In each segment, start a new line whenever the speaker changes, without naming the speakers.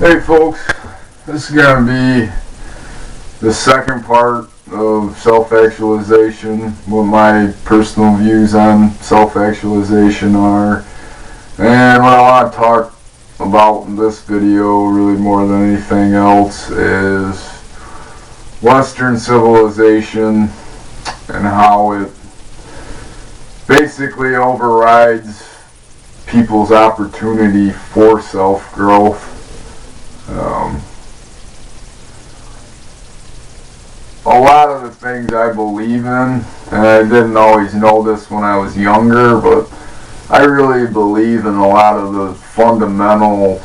Hey folks, this is going to be the second part of self-actualization, what my personal views on self-actualization are. And what I want to talk about in this video, really more than anything else, is Western civilization and how it basically overrides people's opportunity for self-growth. A lot of the things I believe in, and I didn't always know this when I was younger, but I really believe in a lot of the fundamental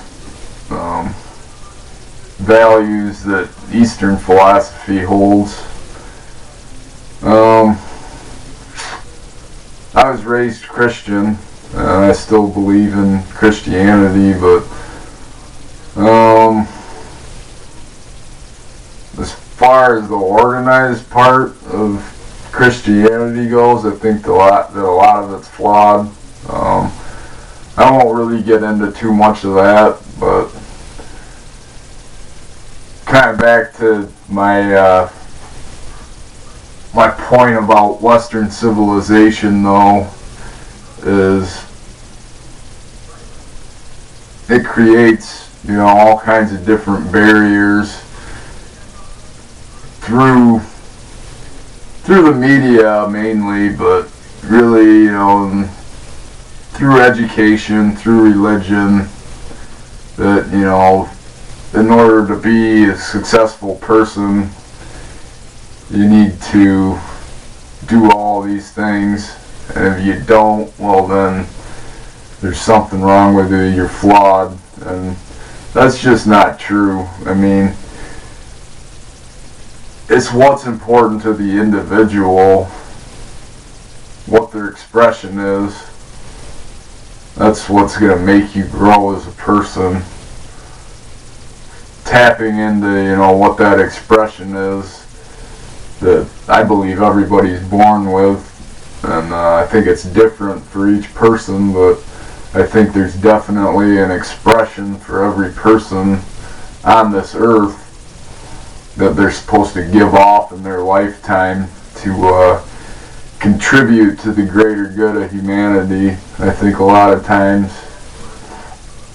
values that Eastern philosophy holds. I was raised Christian. I still believe in Christianity, but as far as the organized part of Christianity goes, I think that a lot of it's flawed. I won't really get into too much of that, but kind of back to my point about Western civilization, though, is it creates, all kinds of different barriers through the media mainly, but really, through education, through religion, that, in order to be a successful person, you need to do all these things, and if you don't, well then there's something wrong with you, you're flawed, and that's just not true. I mean, it's what's important to the individual, what their expression is. That's what's going to make you grow as a person. Tapping into, what that expression is that I believe everybody's born with, and I think it's different for each person, but I think there's definitely an expression for every person on this earth that they're supposed to give off in their lifetime to contribute to the greater good of humanity. I think a lot of times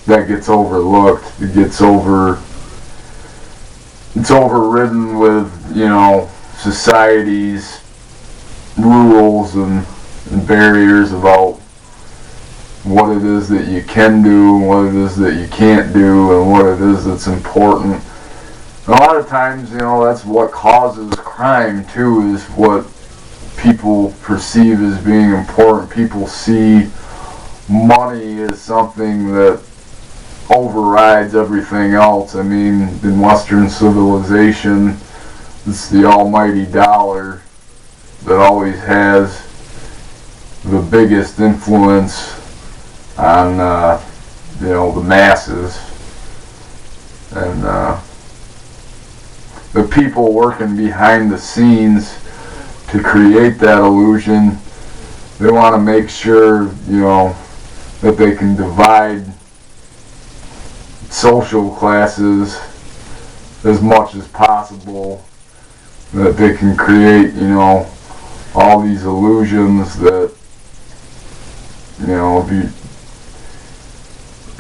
that gets overlooked. It's overridden with, society's rules and barriers about what it is that you can do and what it is that you can't do and what it is that's important. A lot of times, that's what causes crime too, is what people perceive as being important. People see money as something that overrides everything else. I mean, in Western civilization, it's the almighty dollar that always has the biggest influence on, the masses. And the people working behind the scenes to create that illusion, they want to make sure, that they can divide social classes as much as possible, that they can create, all these illusions that,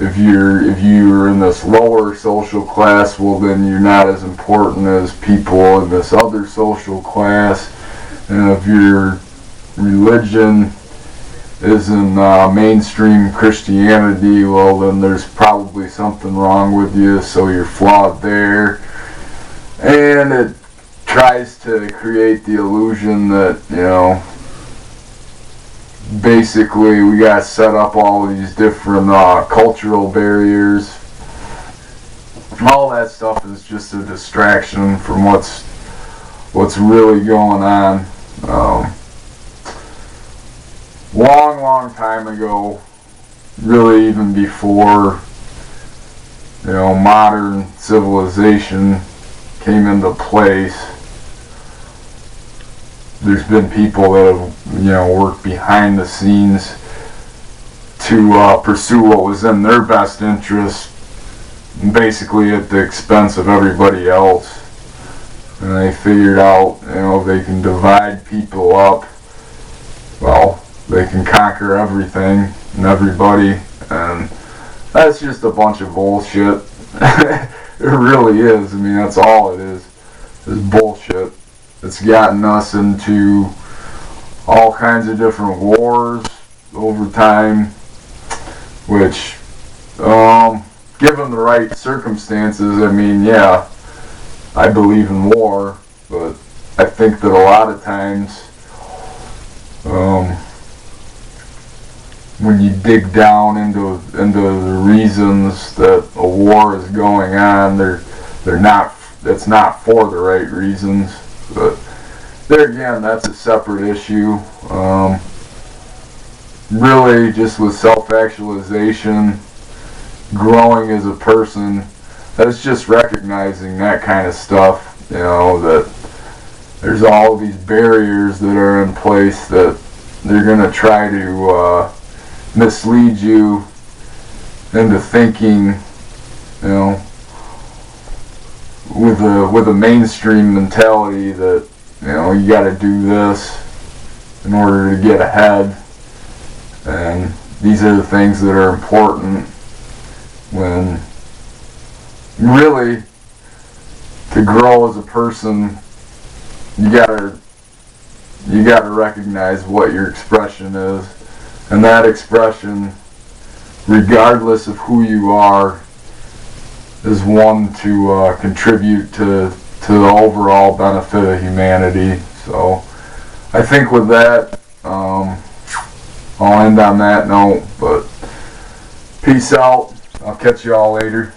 if you're in this lower social class, well then you're not as important as people in this other social class, and if your religion isn't mainstream Christianity, well then there's probably something wrong with you, so you're flawed there. And it tries to create the illusion that, basically we got to set up all these different cultural barriers. All that stuff is just a distraction from what's really going on. Long time ago, really even before modern civilization came into place, there's been people that have worked behind the scenes to pursue what was in their best interest basically at the expense of everybody else. And they figured out, they can divide people up. Well, they can conquer everything and everybody, and that's just a bunch of bullshit. It really is. I mean, that's all it is bullshit. It's gotten us into all kinds of different wars over time, which, given the right circumstances, I mean, yeah, I believe in war, but I think that a lot of times, when you dig down into the reasons that a war is going on, it's not for the right reasons. But there again, that's a separate issue. Really, just with self-actualization, growing as a person, that's just recognizing that kind of stuff, that there's all these barriers that are in place that they're going to try to mislead you into thinking, with a mainstream mentality that, you got to do this in order to get ahead, and these are the things that are important, when really, to grow as a person, you gotta recognize what your expression is, and that expression, regardless of who you are, is one to contribute to the overall benefit of humanity. So I think with that, I'll end on that note, but peace out. I'll catch you all later.